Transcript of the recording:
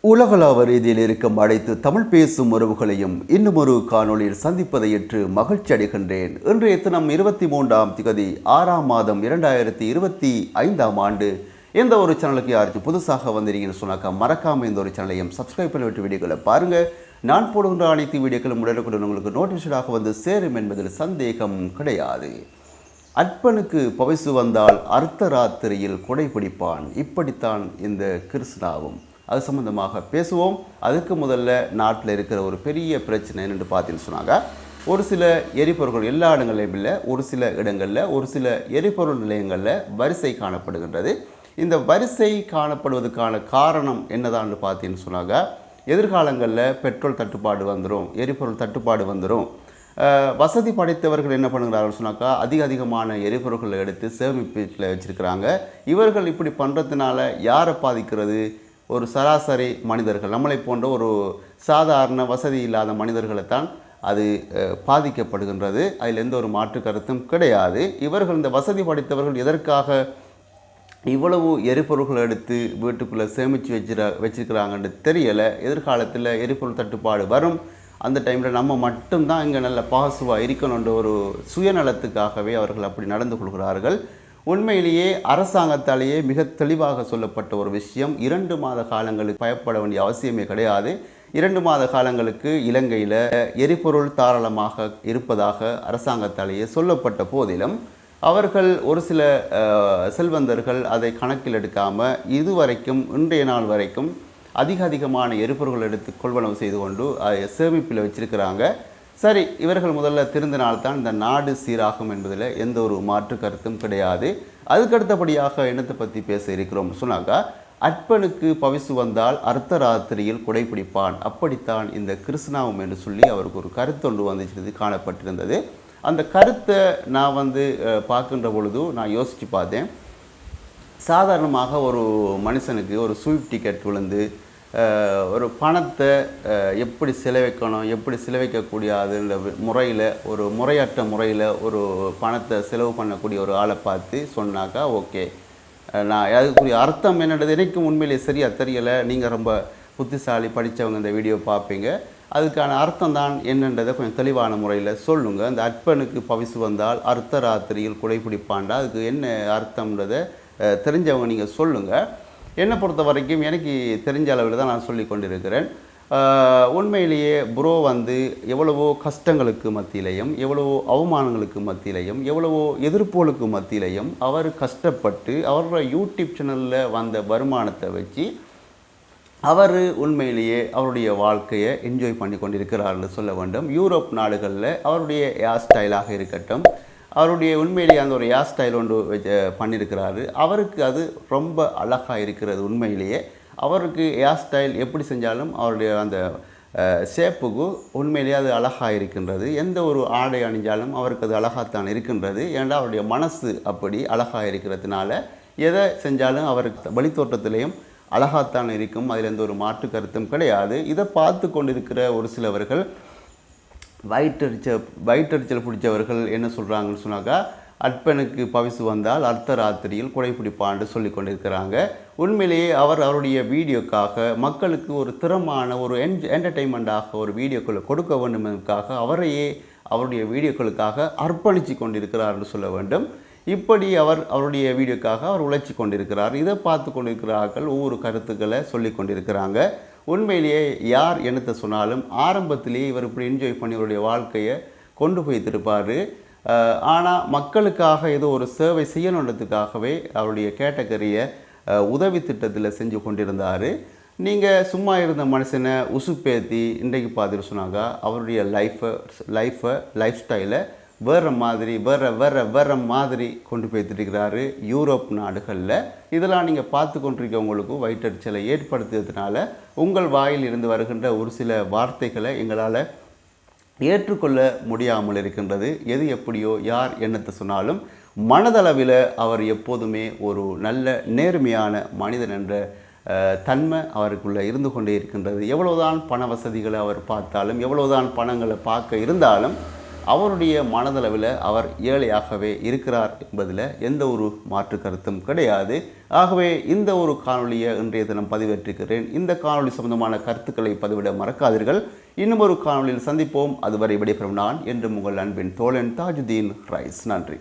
உலகளாவ ரீதியில் இருக்கும் அனைத்து தமிழ் பேசும் உறவுகளையும் இன்னும் ஒரு காணொளியில் சந்திப்பதை ஏற்று மகிழ்ச்சி அடைகின்றேன். இன்றைய தினம் 23ஆம் திகதி 6ஆம் மாதம் 2025ஆம் ஆண்டு. எந்த ஒரு சேனலுக்கு யாருக்கு புதுசாக வந்திருக்கீங்கன்னு சொன்னாக்கா மறக்காமல் இந்த ஒரு சேனலையும் சப்ஸ்கிரைப் பண்ணி விட்டு வீடியோக்களை பாருங்கள். நான் போடுகின்ற அனைத்து வீடியோக்களும் உடனுக்குடன் உங்களுக்கு நோட்டிஃபிகேஷனாக வந்து சேரும் என்பதில் சந்தேகம் கிடையாது. அற்பனுக்கு பவிசு வந்தால் அர்த்தராத்திரியில் கொடை பிடிப்பான், இப்படித்தான் இந்த கிருஷ்ணாவும். அது சம்மந்தமாக பேசுவோம். அதுக்கு முதல்ல நாட்டில் இருக்கிற ஒரு பெரிய பிரச்சனை என்னென்று பார்த்தீங்கன்னு சொன்னாங்க, ஒரு சில எரிபொருள்கள் எல்லா இடங்களையும் இல்லை, ஒரு சில இடங்களில் ஒரு சில எரிபொருள் நிலையங்களில் வரிசை காணப்படுகின்றது. இந்த வரிசை காணப்படுவதற்கான காரணம் என்னதான்னு பார்த்தீங்கன்னு சொன்னாங்க, எதிர்காலங்களில் பெட்ரோல் தட்டுப்பாடு வந்துடும், எரிபொருள் தட்டுப்பாடு வந்துடும். வசதி படைத்தவர்கள் என்ன பண்ணுகிறார்கள் சொன்னாக்கா, அதிகமான எரிபொருள்களை எடுத்து சேமிப்பில் வச்சுருக்கிறாங்க. இவர்கள் இப்படி பண்ணுறதுனால யாரை பாதிக்கிறது? ஒரு சராசரி மனிதர்கள், நம்மளை போன்ற ஒரு சாதாரண வசதி இல்லாத மனிதர்களைத்தான் அது பாதிக்கப்படுகின்றது. அதில் எந்த ஒரு மாற்று கருத்தும் கிடையாது. இவர்கள், இந்த வசதி படைத்தவர்கள் எதற்காக இவ்வளவு எரிபொருள்களை எடுத்து வீட்டுக்குள்ளே சேமித்து வச்சிருக்கிறாங்கன்னு தெரியலை. எதிர்காலத்தில் எரிபொருள் தட்டுப்பாடு வரும், அந்த டைமில் நம்ம மட்டும்தான் இங்கே நல்ல பாசுவாக இருக்கணுன்ற ஒரு சுயநலத்துக்காகவே அவர்கள் அப்படி நடந்து கொள்கிறார்கள். உண்மையிலேயே அரசாங்கத்தாலேயே மிக தெளிவாக சொல்லப்பட்ட ஒரு விஷயம், 2 மாத காலங்களுக்கு பயப்பட வேண்டிய அவசியமே கிடையாது. 2 மாத காலங்களுக்கு இலங்கையில் எரிபொருள் தாராளமாக இருப்பதாக அரசாங்கத்தாலேயே சொல்லப்பட்ட போதிலும் அவர்கள் ஒரு சில செல்வந்தர்கள் அதை கணக்கில் எடுக்காமல் இதுவரைக்கும் இன்றைய நாள் வரைக்கும் அதிகமான எரிபொருள்கள் எடுத்து கொள்வனவு செய்து கொண்டு சேமிப்பில் வச்சிருக்கிறாங்க. சரி, இவர்கள் முதல்ல திருந்தினால்தான் இந்த நாடு சீராகும் என்பதில் எந்த ஒரு மாற்று கருத்தும் கிடையாது. அதுக்கடுத்தபடியாக என்னத்தை பற்றி பேச இருக்கிறோம் சொன்னாக்கா, அற்பனுக்கு பவிசு வந்தால் அர்த்தராத்திரியில் குடைப்பிடிப்பான், அப்படித்தான் இந்த கிருஷ்ணாவும் என்று சொல்லி அவருக்கு ஒரு கருத்தொன்று வந்துச்சு காணப்பட்டிருந்தது. அந்த கருத்தை நான் பார்க்கின்ற பொழுது நான் யோசித்து பார்த்தேன். சாதாரணமாக ஒரு மனுஷனுக்கு ஒரு ஸ்வீப் டிக்கெட் விழுந்து ஒரு பணத்தை எப்படி செலவைக்கணும், எப்படி செலவைக்கக்கூடியதுன்ற முறையில், ஒரு முறையற்ற முறையில் ஒரு பணத்தை செலவு பண்ணக்கூடிய ஒரு ஆளை பார்த்து சொன்னாக்கா ஓகே, நான் அதுக்குரிய அர்த்தம் என்னன்றது எனக்கும் உண்மையிலே சரியாக தெரியலை. நீங்கள் ரொம்ப புத்திசாலி, படித்தவங்க இந்த வீடியோ பார்ப்பீங்க. அதுக்கான அர்த்தம் தான் என்னன்றதை கொஞ்சம் தெளிவான முறையில் சொல்லுங்கள். அந்த அற்பனுக்கு பவிசு வந்தால் அர்த்தராத்திரியில் குடைப்பிடிப்பாண்டா, அதுக்கு என்ன அர்த்தம்ன்றதை தெரிஞ்சவங்க நீங்கள் சொல்லுங்கள். என்னை பொறுத்த வரைக்கும் எனக்கு தெரிஞ்ச அளவில் தான் நான் சொல்லி கொண்டிருக்கிறேன். உண்மையிலேயே ப்ரோ எவ்வளவோ கஷ்டங்களுக்கு மத்தியிலையும், எவ்வளவோ அவமானங்களுக்கு மத்தியிலையும், எவ்வளவோ எதிர்ப்புகளுக்கு மத்தியிலையும் அவர் கஷ்டப்பட்டு அவரோட யூடியூப் சேனலில் வந்த வருமானத்தை வச்சு அவர் உண்மையிலேயே அவருடைய வாழ்க்கையை என்ஜாய் பண்ணி கொண்டிருக்கிறார்னு சொல்ல வேண்டும். யூரோப் நாடுகளில் அவருடைய ஹேர் ஸ்டைலாக இருக்கட்டும், அவருடைய உண்மையிலேயே அந்த ஒரு ஹேர் ஸ்டைல் ஒன்று பண்ணியிருக்கிறாரு. அவருக்கு அது ரொம்ப அழகாக இருக்கிறது. உண்மையிலேயே அவருக்கு ஹேர் ஸ்டைல் எப்படி செஞ்சாலும் அவருடைய அந்த ஷேப்புக்கு உண்மையிலேயே அது அழகாக இருக்கின்றது. எந்த ஒரு ஆடை அணிஞ்சாலும் அவருக்கு அது அழகாகத்தான் இருக்கின்றது. ஏன்னா அவருடைய மனசு அப்படி அழகாக இருக்கிறதுனால எதை செஞ்சாலும் அவருக்கு வழித்தோட்டத்திலையும் அழகாகத்தான் இருக்கும். அதில் எந்த ஒரு மாற்று கருத்தும் கிடையாது. இதை பார்த்து கொண்டிருக்கிற ஒரு சிலவர்கள், வயிற்றெரிச்சல் பிடிச்சவர்கள் என்ன சொல்கிறாங்கன்னு சொன்னாக்கா, அற்பனுக்கு பவிசு வந்தால் அர்த்தராத்திரியில் குடைப்பிடிப்பான்னு சொல்லி கொண்டிருக்கிறாங்க. உண்மையிலேயே அவருடைய வீடியோக்காக மக்களுக்கு ஒரு திறமான ஒரு என்டர்டெயின்மெண்ட்டாக ஒரு வீடியோக்களை கொடுக்க வேண்டும் என்பதற்காக அவரையே அவருடைய வீடியோக்களுக்காக அர்ப்பணித்து கொண்டிருக்கிறார்னு சொல்ல வேண்டும். இப்படி அவருடைய வீடியோக்காக அவர் உழைச்சி கொண்டிருக்கிறார். இதை பார்த்து கொண்டிருக்கிறார்கள், ஒவ்வொரு கருத்துக்களை சொல்லி கொண்டிருக்கிறாங்க. உண்மையிலேயே யார் என்னத்தை சொன்னாலும் ஆரம்பத்திலேயே இவர் இப்படி என்ஜாய் பண்ணி அவருடைய வாழ்க்கையை கொண்டு போய்த்திருப்பார். ஆனால் மக்களுக்காக ஏதோ ஒரு சேவை செய்யணுன்றதுக்காகவே அவருடைய கேட்டகரியை உதவி திட்டத்தில் செஞ்சு கொண்டிருந்தார். நீங்கள் சும்மா இருந்த மனுஷனை உசுப்பேற்றி இன்றைக்கு பார்த்துட்டு சொன்னாக்கா அவருடைய லைஃப் ஸ்டைலை வேறு மாதிரி கொண்டு போய்த்துருக்கிறாரு யூரோப் நாடுகளில். இதெல்லாம் நீங்கள் பார்த்து கொண்டிருக்கவங்களுக்கும் வயிற்றெரிச்சலை ஏற்படுத்துறதுனால உங்கள் வாயில் இருந்து வருகின்ற ஒரு சில வார்த்தைகளை எங்களால் ஏற்றுக்கொள்ள முடியாமல் இருக்கின்றது. எது எப்படியோ யார் என்னத்தை சொன்னாலும் மனதளவில் அவர் எப்போதுமே ஒரு நல்ல நேர்மையான மனிதன் என்ற தன்மை அவருக்குள்ளே இருந்து கொண்டே இருக்கின்றது. எவ்வளவுதான் பண வசதிகளை அவர் பார்த்தாலும், எவ்வளவுதான் பணங்களை பார்க்க இருந்தாலும் அவருடைய மனதளவில் அவர் ஏழையாகவே இருக்கிறார் என்பதில் எந்த ஒரு மாற்று கருத்தும் கிடையாது. ஆகவே இந்த ஒரு காணொலியை இன்றைய தினம் பதிவேற்றிருக்கிறேன். இந்த காணொலி சம்பந்தமான கருத்துக்களை பதிவிட மறக்காதீர்கள். இன்னும் ஒரு காணொலியில் சந்திப்போம். அதுவரை விடைபெறும் நான் என்றும் உங்கள் அன்பின் தோழன் தாஜுதீன் ரைஸ். நன்றி.